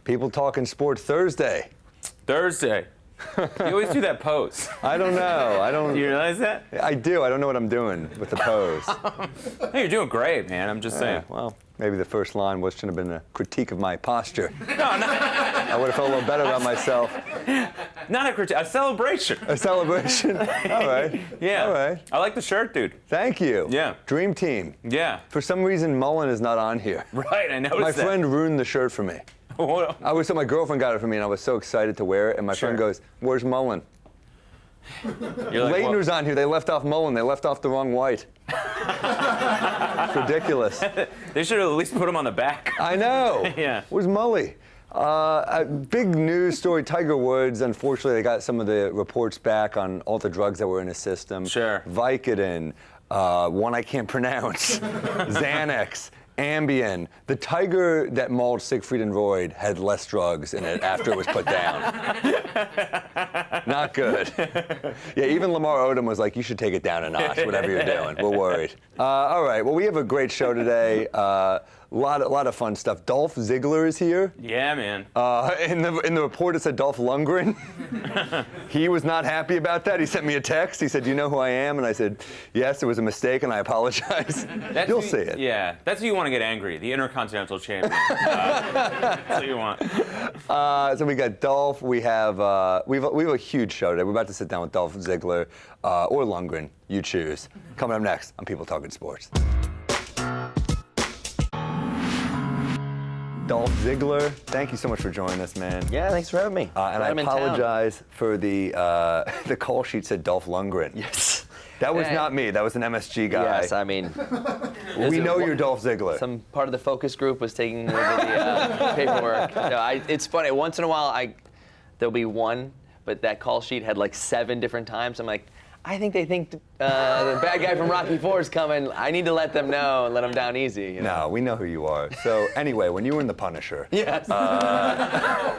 People Talking Sports Thursday. Thursday. You always do that pose. I don't know. Do you realize that? I do. I don't know what I'm doing with the pose. Hey, you're doing great, man. I'm just saying. Well, maybe the first line shouldn't have been a critique of my posture. No, no. I would have felt a little better about myself. Not a critique, a celebration. A celebration? All right. Yeah. All right. I like the shirt, dude. Thank you. Yeah. Dream Team. Yeah. For some reason, Mullen is not on here. Right, I noticed My that. friend ruined the shirt for me. So my girlfriend got it for me, and I was so excited to wear it. And my friend goes, "Where's Mullen?" You're like, Leitner's on here. They left off Mullen. They left off the wrong white. It's ridiculous. They should have at least put him on the back. I know. Yeah. Where's Mully? A big news story, Tiger Woods. Unfortunately, they got some of the reports back on all the drugs that were in his system. Sure. Vicodin, one I can't pronounce, Xanax, Ambien. The Tiger that mauled Siegfried and Roy had less drugs in it after it was put down. Not good. Yeah, even Lamar Odom was like, you should take it down a notch, whatever you're doing. We're worried. All right, well, we have a great show today. A lot of fun stuff. Dolph Ziggler is here. Yeah, man. In the report, it said Dolph Lundgren. He was not happy about that. He sent me a text. He said, "Do you know who I am?" And I said, "Yes, it was a mistake, and I apologize." You'll see it. Yeah, that's who you want to get angry. The Intercontinental Champion. That's what you want. So we got Dolph. We have a huge show today. We're about to sit down with Dolph Ziggler or Lundgren. You choose. Coming up next on People Talking Sports. Dolph Ziggler, thank you so much for joining us, man. Yeah, thanks for having me. And I apologize for the call sheet said Dolph Lundgren. Yes. That was not me. That was an MSG guy. Yes, I mean, we know you're Dolph Ziggler. some part of the focus group was taking over the paperwork. No, it's funny. Once in a while, there'll be one, but that call sheet had like 7 different times. I'm like, I think they think the bad guy from Rocky IV is coming. I need to let them know and let them down easy. You know? No, we know who you are. So anyway, when you were in The Punisher. Yes. I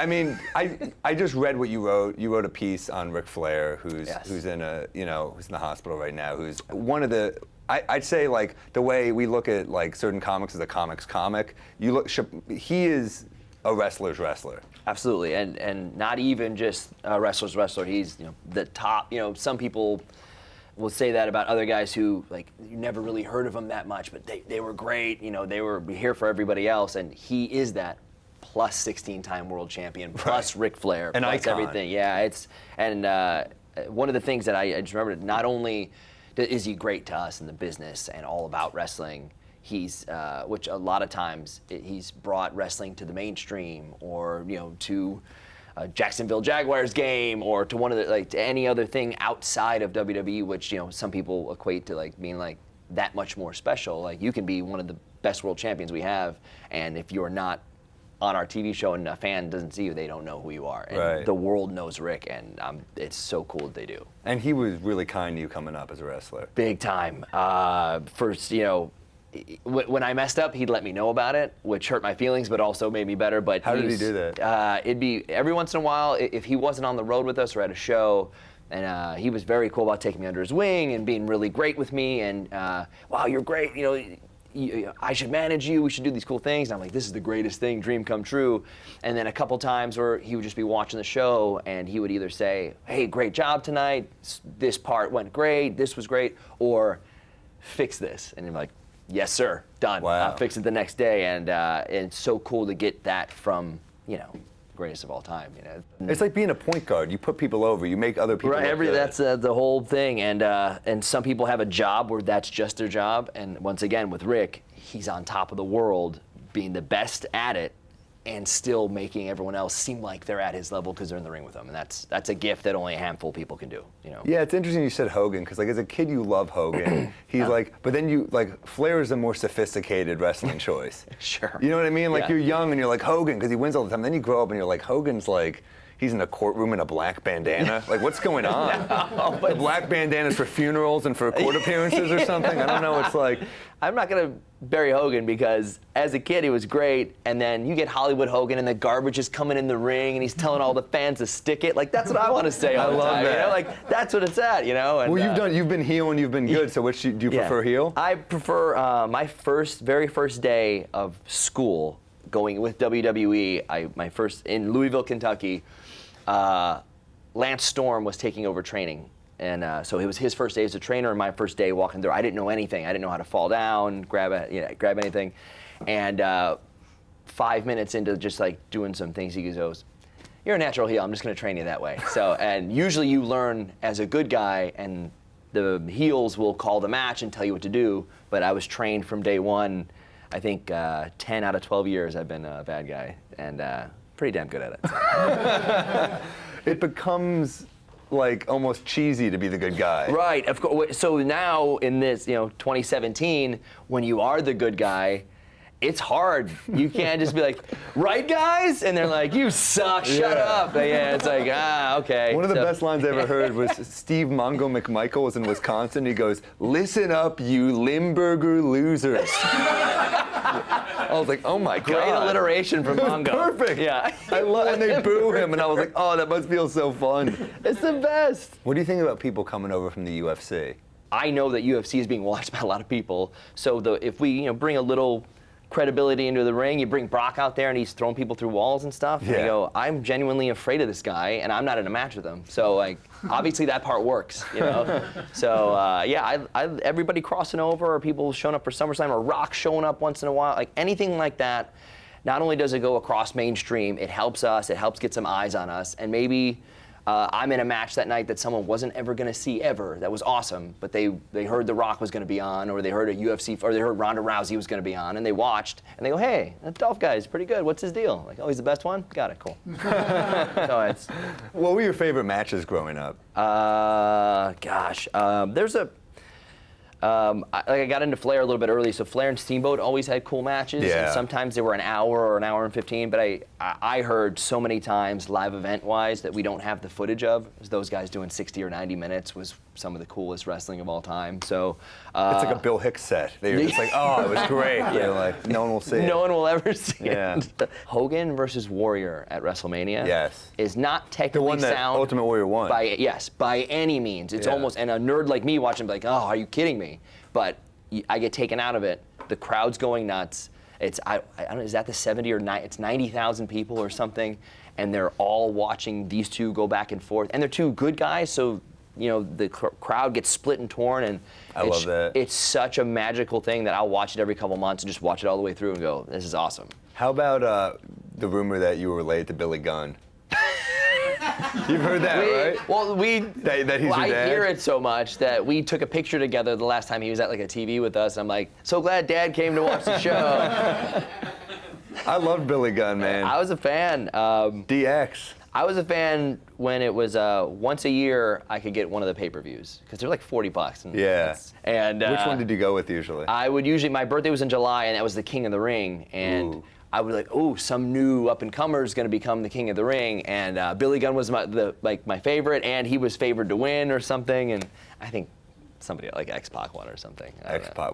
mean, I just read what you wrote. You wrote a piece on Ric Flair, who's in who's in the hospital right now. Who's one of the. I'd say like the way we look at like certain comics as a comics comic. He is a wrestler's wrestler. Absolutely, and not even just a wrestler's wrestler. He's the top. Some people will say that about other guys who like you never really heard of them that much, but they were great. They were here for everybody else, and he is that. Plus 16-time world champion, plus Ric Flair, An plus icon. everything. Yeah, one of the things that I just remembered. Not only is he great to us in the business and all about wrestling, he's which a lot of times he's brought wrestling to the mainstream, or to a Jacksonville Jaguars game, or to one of the to any other thing outside of WWE, which some people equate to like being like that much more special. Like you can be one of the best world champions we have, and if you're not on our TV show and a fan doesn't see you, they don't know who you are. And the world knows Rick, and it's so cool that they do. And he was really kind to you coming up as a wrestler. Big time. First, when I messed up, he'd let me know about it, which hurt my feelings, but also made me better. But how did he do that? It'd be every once in a while, if he wasn't on the road with us or at a show, and he was very cool about taking me under his wing and being really great with me. And wow, you're great. I should manage you, we should do these cool things. And I'm like, this is the greatest thing, dream come true. And then a couple times where he would just be watching the show and he would either say, hey, great job tonight, this part went great, this was great, or fix this. And I'm like, yes, sir, done. Wow. I'll fix it the next day. And it's so cool to get that from, greatest of all time. It's like being a point guard. You put people over. You make other people. Right. Look good. That's the whole thing. And some people have a job where that's just their job. And once again, with Rick, he's on top of the world, being the best at it, and still making everyone else seem like they're at his level because they're in the ring with him. And that's a gift that only a handful of people can do. Yeah, it's interesting you said Hogan, because like as a kid you love Hogan. He's like, but then you like Flair is a more sophisticated wrestling choice. Sure. You know what I mean? Like Yeah. you're young and you're like Hogan because he wins all the time. Then you grow up and you're like Hogan's like. He's in a courtroom in a black bandana. Like, what's going on? No, but the black bandanas for funerals and for court appearances or something? I don't know. It's like. I'm not going to bury Hogan because as a kid he was great, and then you get Hollywood Hogan and the garbage is coming in the ring and he's telling all the fans to stick it. Like, that's what I want to say all the love time. that. Like, that's what it's at, And, Well, you've been heel and you've been good. So do you prefer heel? I prefer my very first day of school. going with WWE. My first in Louisville, Kentucky. Lance Storm was taking over training. And so it was his first day as a trainer and my first day walking through. I didn't know anything. I didn't know how to fall down, grab anything. And 5 minutes into just like doing some things, he goes, "You're a natural heel. I'm just going to train you that way." So, and usually you learn as a good guy, and the heels will call the match and tell you what to do. But I was trained from day one. I think 10 out of 12 years I've been a bad guy, and pretty damn good at it. So. It becomes like almost cheesy to be the good guy. Right, of course. So now in this, 2017, when you are the good guy, it's hard. You can't just be like, "Right, guys?" And they're like, "You suck, shut up." Yeah, it's like, okay. One of the best lines I ever heard was Steve Mongo McMichael was in Wisconsin. He goes, "Listen up, you Limburger losers." I was like, oh my God. Great alliteration from It was Mongo. perfect. Yeah. I love when they boo him, and I was like, oh, that must feel so fun. It's the best. What do you think about people coming over from the UFC? I know that UFC is being watched by a lot of people. So if we bring a little credibility into the ring, you bring Brock out there and he's throwing people through walls and stuff. And you go, I'm genuinely afraid of this guy, and I'm not in a match with him. So like, obviously that part works, So everybody crossing over, or people showing up for SummerSlam, or Rock showing up once in a while, like anything like that. Not only does it go across mainstream, it helps us. It helps get some eyes on us, and maybe. I'm in a match that night that someone wasn't ever going to see ever. That was awesome, but they heard The Rock was going to be on, or they heard a UFC, or they heard Ronda Rousey was going to be on, and they watched, and they go, "Hey, that Dolph guy is pretty good. What's his deal?" Like, "Oh, he's the best one? Got it, cool." So it's. What were your favorite matches growing up? There's a. I got into Flair a little bit early, so Flair and Steamboat always had cool matches. Yeah. And sometimes they were an hour or an hour and 15, but I heard so many times, live event-wise, that we don't have the footage of. Those guys doing 60 or 90 minutes was some of the coolest wrestling of all time. So It's like a Bill Hicks set. They were just like, oh, it was great. They're like, no one will see it. No one will ever see Yeah. it. Hogan versus Warrior at WrestleMania is not technically The one that sound. Ultimate Warrior won. By any means. It's Yeah. almost, and a nerd like me watching, be like, "Oh, are you kidding me?" But I get taken out of it. The crowd's going nuts. I don't know, is that the 70 or 90? It's 90,000 people or something, and they're all watching these two go back and forth. And they're two good guys, so the crowd gets split and torn, and I love that. It's such a magical thing that I'll watch it every couple months and just watch it all the way through and go, "This is awesome." How about the rumor that you were related to Billy Gunn? You've heard that, right? Well, That he's your I dad? hear it so much that we took a picture together the last time he was at like a TV with us. I'm like, so glad Dad came to watch the show. I loved Billy Gunn, man. I was a fan. DX. I was a fan when it was once a year I could get one of the pay-per-views because they're like $40. And Yeah. And Which one did you go with usually? I would usually, my birthday was in July, and that was the King of the Ring, and Ooh. I would like, oh, some new up-and-comer is going to become the King of the Ring, and Billy Gunn was my favorite, and he was favored to win or something, and I think somebody like X-Pac won or something. X-Pac.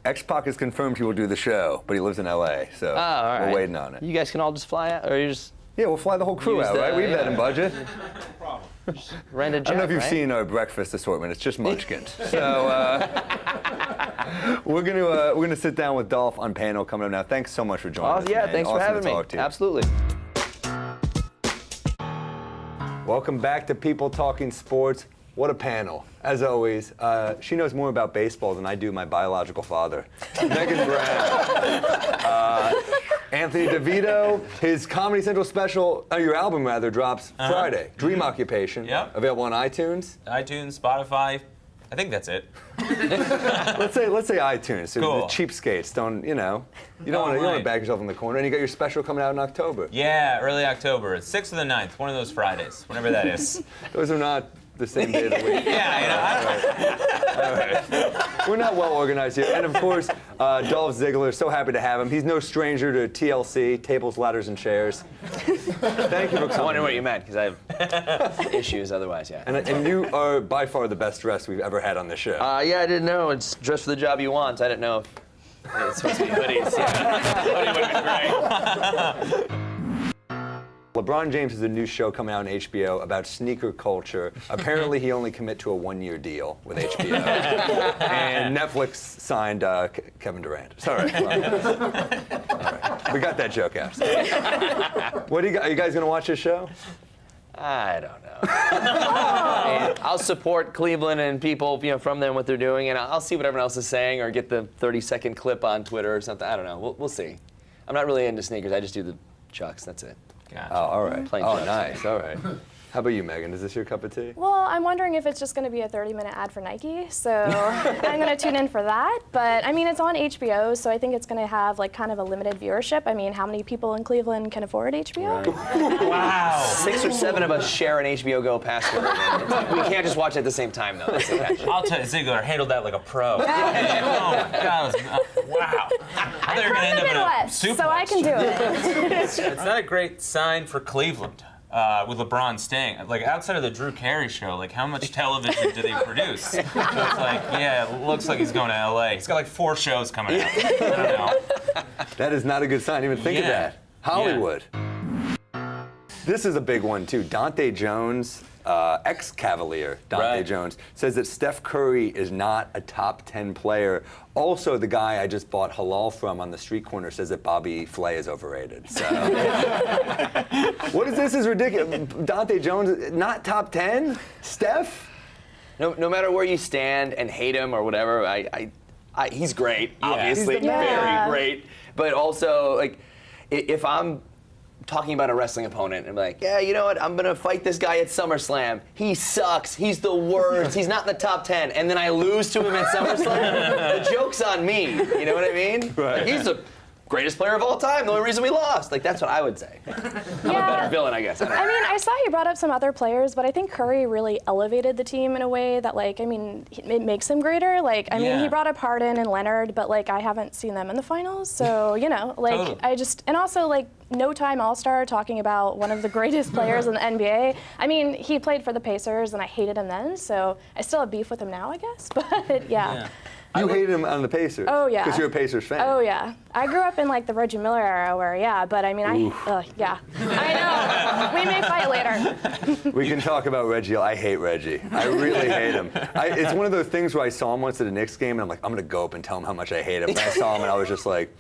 X-Pac is confirmed he will do the show, but he lives in LA, so all right. we're waiting on it. You guys can all just fly out, or you just Yeah, we'll fly the whole crew Use out, right? We have that yeah. in budget. rent a jet, I don't know if you've right? seen our breakfast assortment. It's just munchkins. So we're gonna sit down with Dolph on panel coming up now. Thanks so much for joining us. Yeah, man. thanks for Awesome having to me. talk to you. Absolutely. Welcome back to People Talking Sports. What a panel. As always, she knows more about baseball than I do my biological father. Megan Brown. Anthony DeVito, his Comedy Central special, your album rather, drops Friday. Dream Occupation. Yep. Available on iTunes. iTunes, Spotify. I think that's it. Let's say iTunes. So Cool. the cheapskates don't, you don't want to back yourself in the corner. And you got your special coming out in October. Yeah, early October. 6th or the 9th, one of those Fridays, whenever that is. Those are not the same day of the week. We're not well organized here. And of course, Dolph Ziggler, so happy to have him. He's no stranger to TLC, tables, ladders, and chairs. Thank you for coming. I wonder what you meant, because I have issues otherwise, yeah. And you are by far the best dressed we've ever had on this show. Yeah, I didn't know. It's dress for the job you want. I didn't know if it's supposed to be hoodies. Yeah. Hoodie would have been great. LeBron James has a new show coming out on HBO about sneaker culture. Apparently, he only commit to a 1-year deal with HBO. And Netflix signed Kevin Durant. Sorry. All right. We got that joke out. What do you got? Are you guys going to watch this show? I don't know. And I'll support Cleveland and people, from them, what they're doing, and I'll see what everyone else is saying, or get the 30-second clip on Twitter or something. I don't know. We'll see. I'm not really into sneakers. I just do the Chucks. That's it. Gotcha. Oh, all right. Plain Oh, Chucks. nice. All right. How about you, Megan? Is this your cup of tea? Well, I'm wondering if it's just going to be a 30-minute ad for Nike, so I'm going to tune in for that. But I mean, it's on HBO, so I think it's going to have like kind of a limited viewership. I mean, how many people in Cleveland can afford HBO? Wow. 6 or 7 of us share an HBO Go password. We can't just watch it at the same time, though. That's the catch. I'll tell you, Ziggler handled that like a pro. Oh my God, wow. I thought you were gonna end up in a Midwest, suplex. so I can do it. It's not a great sign for Cleveland. With LeBron staying, like outside of the Drew Carey show, like how much television do they produce? So it's like, yeah, it looks like he's going to LA. He's got like 4 shows coming out. I don't know. That is not a good sign. Even think of Yeah. that. Hollywood. This is a big one, too. Dante Jones, ex-Cavalier Dante Right. Jones, says that Steph Curry is not a top 10 player. Also, the guy I just bought halal from on the street corner says that Bobby Flay is overrated. So, what is this? Is ridiculous. Dante Jones, not top 10? Steph? No matter where you stand and hate him or whatever, he's great, obviously, He's the man. very great. But also, like, if I'm talking about a wrestling opponent and be like, yeah, you know what, I'm gonna fight this guy at SummerSlam. He sucks. He's the worst. He's not in the top 10. And then I lose to him at SummerSlam. The joke's on me. You know what I mean? Right. Like, he's the greatest player of all time. The only reason we lost. Like, that's what I would say. I'm a better villain, I guess. I don't know. I mean, I saw you brought up some other players, but I think Curry really elevated the team in a way that, like, I mean, it makes him greater. Like, I mean, Yeah. he brought up Harden and Leonard, but, like, I haven't seen them in the finals. So, like, Totally. and also, like, no-time All-Star talking about one of the greatest players in the NBA. I mean, he played for the Pacers, and I hated him then, so I still have beef with him now, I guess. But, yeah. You hated him on the Pacers. Oh, yeah. Because you're a Pacers fan. Oh, yeah. I grew up in, like, the Reggie Miller era where, but I mean, yeah. I know. We may fight later. We can talk about Reggie. I hate Reggie. I really hate him. It's one of those things where I saw him once at a Knicks game, and I'm like, I'm going to go up and tell him how much I hate him. And I saw him, and I was just like,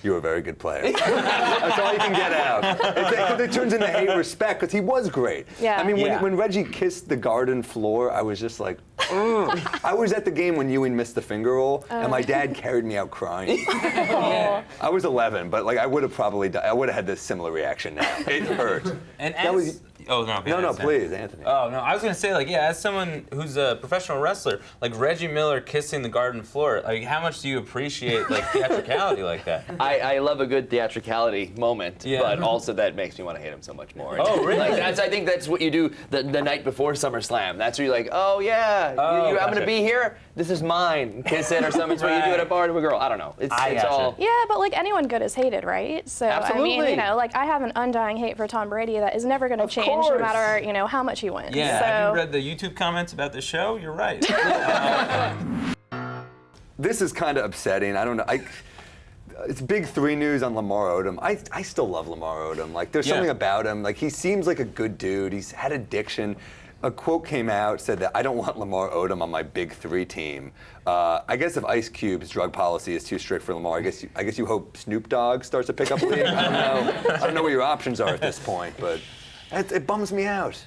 you're a very good player. That's all you can get out. Because it turns into hate respect, because he was great. Yeah. I mean, Yeah. when Reggie kissed the Garden floor, I was just like, I was at the game when Ewing missed the finger roll, and my dad carried me out crying. I was 11, but like I would have probably I would have had this similar reaction now. It hurt. And That as, was- oh no, okay, No, that's it. please, Anthony. Oh no, I was gonna say like as someone who's a professional wrestler, like Reggie Miller kissing the garden floor, like how much do you appreciate like theatricality like that? I love a good theatricality moment, Yeah. but also that makes me want to hate him so much more. Oh, really? Like I think that's what you do the night before SummerSlam. That's where you're like, oh yeah, Oh, I'm gotcha. gonna be here. This is mine. Kiss it or something. It's what you do at a bar to a girl. I don't know. It's gotcha. all. Yeah, but like anyone good is hated, right? So I mean, Absolutely. like I have an undying hate for Tom Brady that is never going to change, no course. matter how much he wins. Yeah, So, have you read the YouTube comments about the show? You're right. This is kind of upsetting. I don't know. It's big 3 news on Lamar Odom. I still love Lamar Odom. Like, there's Yeah. something about him. Like, he seems like a good dude. He's had addiction. A quote came out, said that I don't want Lamar Odom on my big 3 team. I guess if Ice Cube's drug policy is too strict for Lamar, I guess you hope Snoop Dogg starts to pick up a league. I don't know. I don't know what your options are at this point, but it bums me out.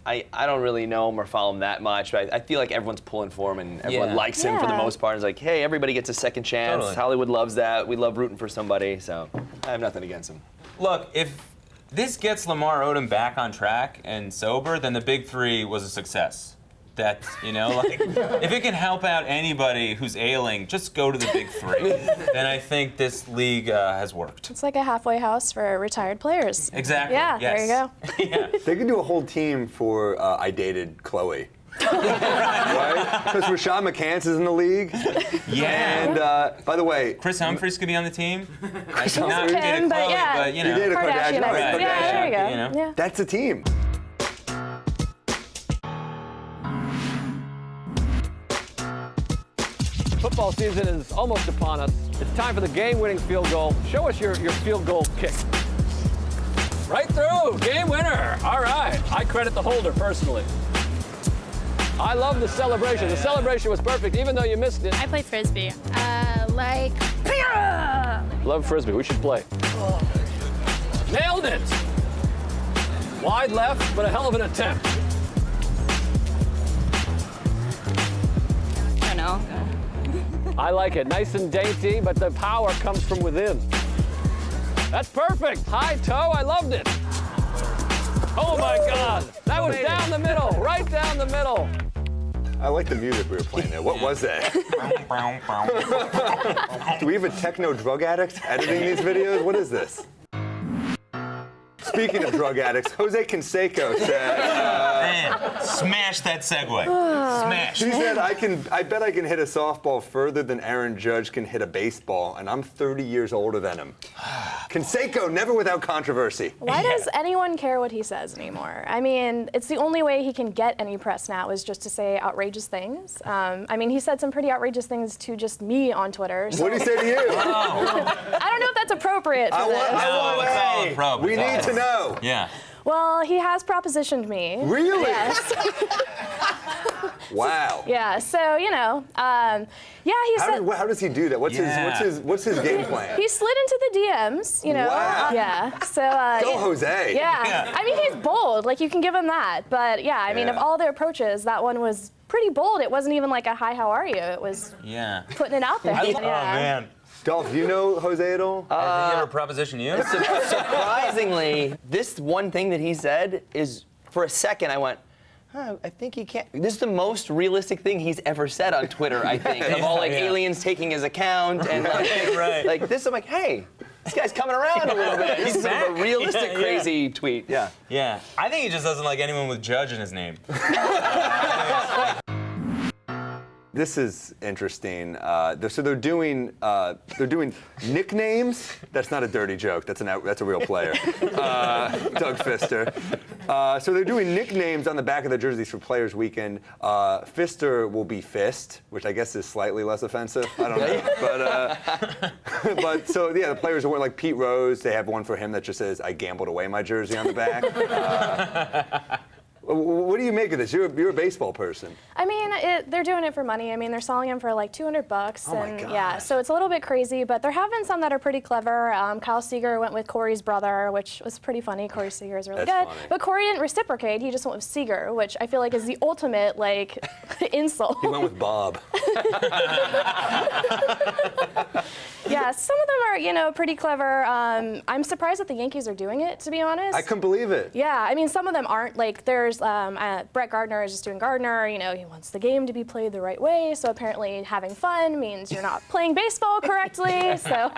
I don't really know him or follow him that much, but I feel like everyone's pulling for him and everyone Yeah. likes him for the Yeah. most part. It's like, hey, everybody gets a second chance. Totally. Hollywood loves that. We love rooting for somebody, so I have nothing against him. Look, if this gets Lamar Odom back on track and sober, then the big 3 was a success. That's, like, if it can help out anybody who's ailing, just go to the big 3. Then I think this league has worked. it's like a halfway house for retired players. Exactly. Yeah, yes. there you go. Yeah. They could do a whole team for I dated Chloe. Right? Because Rashad McCants is in the league. Yeah. And by the way, Chris Humphries could be on the team. I did Humphries not could, date a but Chloe, yeah. but You did a Kardashian. Kardashian. Right. Yeah, there you go. You know? Yeah. that's a team. Football season is almost upon us. It's time for the game-winning field goal. Show us your field goal kick. Right through. Game winner. All right. I credit the holder personally. I love the celebration. The celebration was perfect, even though you missed it. I play Frisbee. Love Frisbee. We should play. Nailed it. Wide left, but a hell of an attempt. I don't know. I like it. Nice and dainty, but the power comes from within. That's perfect. High toe. I loved it. Oh, my God. That was down the middle. Right down the middle. I like the music we were playing there. What was that? Do we have a techno drug addict editing these videos? What is this? Speaking of drug addicts, Jose Canseco said, Man, smash that segue. Smash. he said, I bet I can hit a softball further than Aaron Judge can hit a baseball, and I'm 30 years older than him. Canseco, never without controversy. Why does anyone care what he says anymore? I mean, it's the only way he can get any press now is just to say outrageous things. I mean, he said some pretty outrageous things to just me on Twitter. So What did he say to you? I don't know if that's appropriate for this. It's all a probe. We need to know. Yeah. Well, he has propositioned me. Really? Yes. Wow. Yeah. So he said. How does he do that? What's his game plan? He slid into the DMs, Wow. Yeah. So. Go, Jose. Yeah. I mean, he's bold. Like, you can give him that. But yeah, I mean, of all the approaches, that one was pretty bold. It wasn't even like a hi, how are you? It was putting it out there. Oh, man. Dolph, do you know Jose at all? Has he ever propositioned you? Surprisingly, this one thing that he said is, for a second, I went, I think he can't. This is the most realistic thing he's ever said on Twitter, I think. Of all aliens taking his account and like this, I'm like, hey, this guy's coming around a little bit. This is sort of a realistic, crazy tweet. Yeah. Yeah. I think he just doesn't like anyone with Judge in his name. This is interesting. So they're doing nicknames. That's not a dirty joke. That's a real player. Doug Fister. So they're doing nicknames on the back of the jerseys for Players Weekend. Fister will be Fist, which I guess is slightly less offensive. I don't know. But so yeah, the players are wearing, like Pete Rose. They have one for him that just says "I gambled away my jersey" on the back. What do you make of this? You're a baseball person. I mean, they're doing it for money. I mean, they're selling them for like $200. Oh my gosh. Yeah, so it's a little bit crazy, but there have been some that are pretty clever. Kyle Seager went with Corey's brother, which was pretty funny. Corey Seager is really good. Funny. But Corey didn't reciprocate. He just went with Seager, which I feel like is the ultimate, like, insult. He went with Bob. Yeah, some of them are, pretty clever. I'm surprised that the Yankees are doing it, to be honest. I couldn't believe it. Yeah, I mean, some of them aren't. Like, there's Brett Gardner is just doing Gardner. He wants the game to be played the right way. So apparently, having fun means you're not playing baseball correctly. So,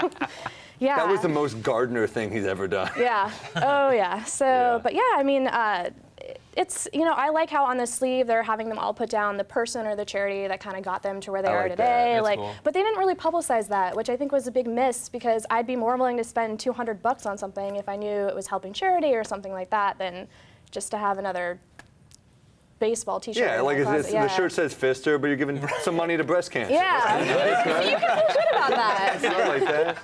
yeah. That was the most Gardner thing he's ever done. Yeah. Oh, yeah. So, but yeah, I mean, it's, I like how on the sleeve they're having them all put down the person or the charity that kind of got them to where they are like today. that. That's cool. But they didn't really publicize that, which I think was a big miss, because I'd be more willing to spend $200 on something if I knew it was helping charity or something like that than just to have another baseball T-shirt. Yeah, in like my closet. the shirt says Fister, but you're giving some money to breast cancer. Yeah. You can feel good about that. It's not like that.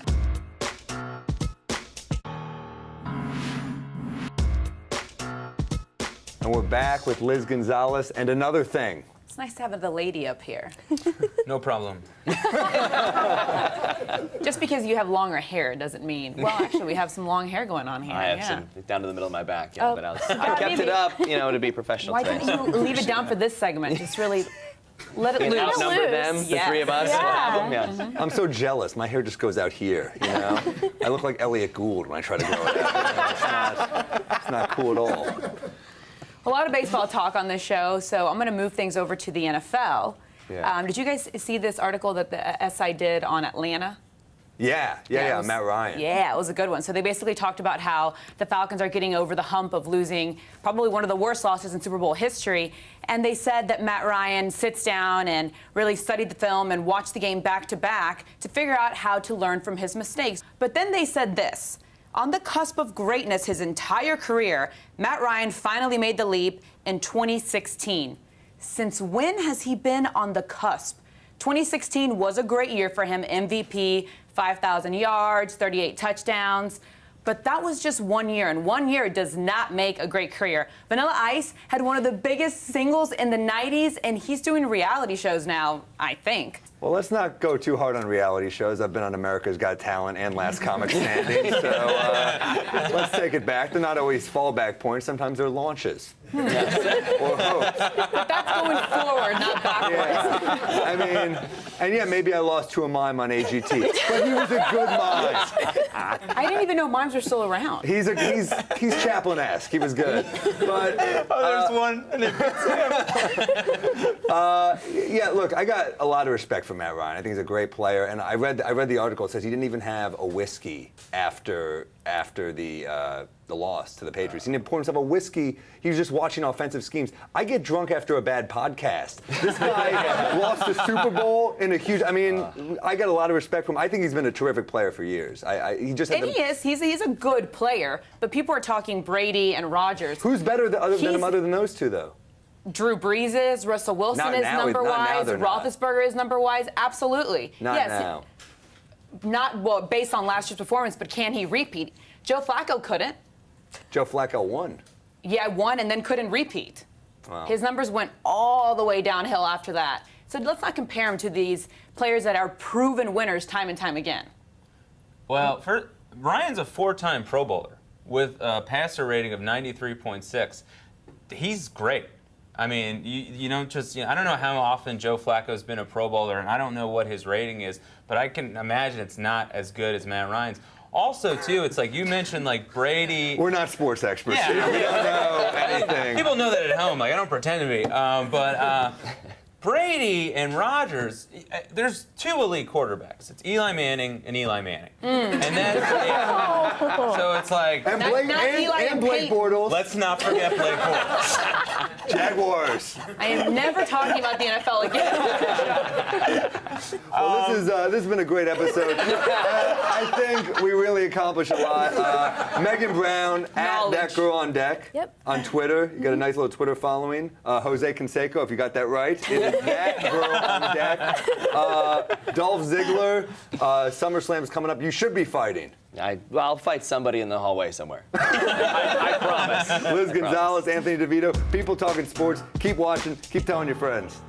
And we're back with Liz Gonzalez and another thing. It's nice to have the lady up here. No problem. Just because you have longer hair doesn't mean. Well, actually, we have some long hair going on here. I have some down to the middle of my back, but I kept maybe. it up, to be professional Why today. couldn't you leave it down for this segment? Just really let it And loose. outnumber loose. them, the Yes. three of us. Yeah. Yeah. I'm so jealous. My hair just goes out here, I look like Elliot Gould when I try to grow it out. It's not cool at all. A lot of baseball talk on this show, so I'm going to move things over to the NFL. Yeah. Did you guys see this article that the SI did on Atlanta? Yeah, it was- Matt Ryan. Yeah, it was a good one. So they basically talked about how the Falcons are getting over the hump of losing probably one of the worst losses in Super Bowl history. And they said that Matt Ryan sits down and really studied the film and watched the game back to back to figure out how to learn from his mistakes. But then they said this. On the cusp of greatness his entire career, Matt Ryan finally made the leap in 2016. Since when has he been on the cusp? 2016 was a great year for him, MVP, 5,000 yards, 38 touchdowns. But that was just 1 year, and 1 year does not make a great career. Vanilla Ice had one of the biggest singles in the 90s, and he's doing reality shows now, I think. Well, let's not go too hard on reality shows. I've been on America's Got Talent and Last Comic Standing, so let's take it back. They're not always fallback points. Sometimes they're launches. Or hopes. But that's going forward, not backwards. Yeah. I mean, and yeah, maybe I lost to a mime on AGT, but he was a good mime. I didn't even know mimes were still around. He's Chaplin-esque. He was good. But there's one. And yeah, look, I got a lot of respect for Matt Ryan. I think he's a great player, and I read the article. It says he didn't even have a whiskey after the loss to the Patriots. He didn't pour himself a whiskey. He was just watching offensive schemes. I get drunk after a bad podcast. This guy lost the Super Bowl in a huge. I mean, I got a lot of respect for him. I think he's been a terrific player for years. He just had And he is. He's a good player. But people are talking Brady and Rodgers. Who's better than him other than those two, though? Drew Brees is. Russell Wilson Not is now, number not now wise. they're not. Roethlisberger is number wise. Absolutely. Not yes. now. Not well based on last year's performance, but can he repeat? Joe Flacco couldn't. Joe Flacco won. Yeah, won and then couldn't repeat. Wow. His numbers went all the way downhill after that. So let's not compare him to these players that are proven winners time and time again. Well, Ryan's a 4-time Pro Bowler with a passer rating of 93.6. He's great. I mean, you don't just, I don't know how often Joe Flacco's been a Pro Bowler, and I don't know what his rating is, but I can imagine it's not as good as Matt Ryan's. Also, too, it's like you mentioned, like Brady. We're not sports experts. Yeah. We don't know anything. People know that at home. Like, I don't pretend to be. But Brady and Rodgers, there's two elite quarterbacks. It's Eli Manning and Eli Manning. And that's so it's like. And Blake, Not Eli and and Blake Peyton. Bortles. Let's not forget Blake Bortles. Jaguars. I am never talking about the NFL again. Well, this has been a great episode. I think we really accomplished a lot. Megan Brown at Knowledge. That Girl on Deck Yep. on Twitter. You got a nice little Twitter following. Jose Canseco, if you got that right. It is That Girl on Deck. Dolph Ziggler. SummerSlam's coming up. You should be fighting. I'll fight somebody in the hallway somewhere. I promise. Liz Gonzalez, Anthony DeVito. People talking sports. Keep watching. Keep telling your friends.